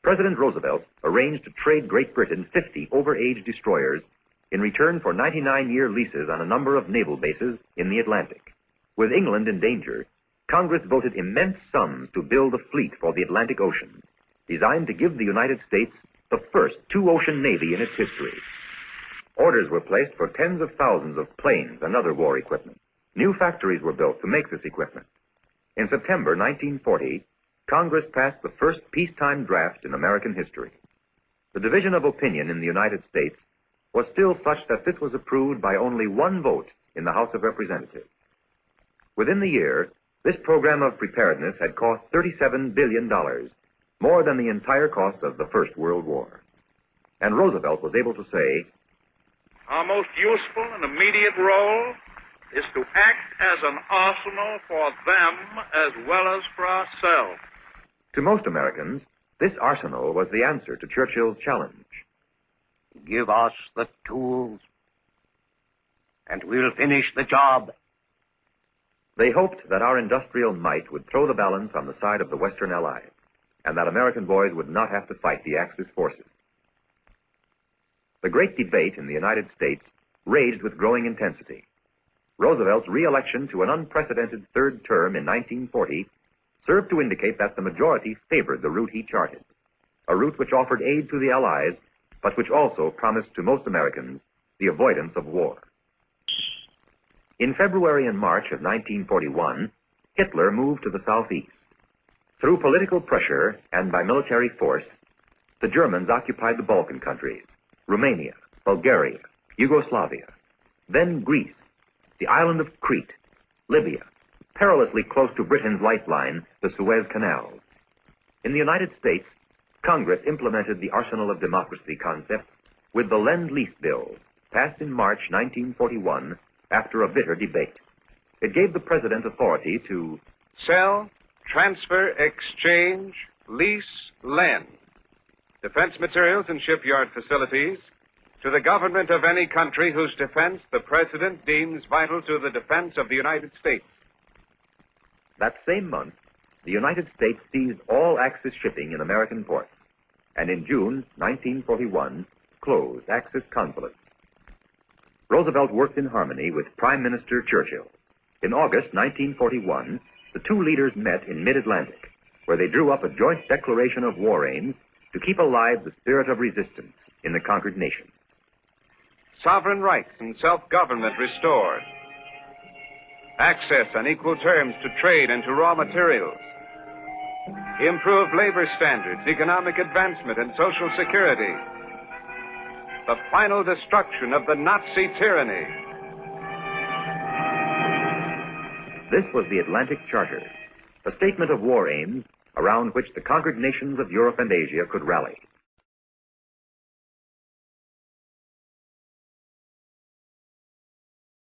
President Roosevelt arranged to trade Great Britain 50 overage destroyers in return for 99-year leases on a number of naval bases in the Atlantic. With England in danger, Congress voted immense sums to build a fleet for the Atlantic Ocean, designed to give the United States the first two-ocean navy in its history. Orders were placed for tens of thousands of planes and other war equipment. New factories were built to make this equipment. In September 1940, Congress passed the first peacetime draft in American history. The division of opinion in the United States was still such that this was approved by only one vote in the House of Representatives. Within the year, this program of preparedness had cost $37 billion, more than the entire cost of the First World War. And Roosevelt was able to say, "Our most useful and immediate role is to act as an arsenal for them as well as for ourselves." To most Americans, this arsenal was the answer to Churchill's challenge. Give us the tools, and we'll finish the job. They hoped that our industrial might would throw the balance on the side of the Western Allies, and that American boys would not have to fight the Axis forces. The great debate in the United States raged with growing intensity. Roosevelt's re-election to an unprecedented third term in 1940 served to indicate that the majority favored the route he charted, a route which offered aid to the Allies, but which also promised to most Americans the avoidance of war. In February and March of 1941, Hitler moved to the southeast. Through political pressure and by military force, the Germans occupied the Balkan countries, Romania, Bulgaria, Yugoslavia, then Greece, the island of Crete, Libya, perilously close to Britain's lifeline, the Suez Canal. In the United States, Congress implemented the arsenal of democracy concept with the Lend-Lease Bill, passed in March 1941 after a bitter debate. It gave the president authority to sell, transfer, exchange, lease, lend defense materials and shipyard facilities to the government of any country whose defense the president deems vital to the defense of the United States. That same month, the United States seized all Axis shipping in American ports, and in June 1941 closed Axis consulates. Roosevelt worked in harmony with Prime Minister Churchill. In August 1941, the two leaders met in mid-Atlantic, where they drew up a joint declaration of war aims to keep alive the spirit of resistance in the conquered nation. Sovereign rights and self-government restored. Access on equal terms to trade and to raw materials. Improved labor standards, economic advancement, and social security. The final destruction of the Nazi tyranny. This was the Atlantic Charter, a statement of war aims around which the conquered nations of Europe and Asia could rally.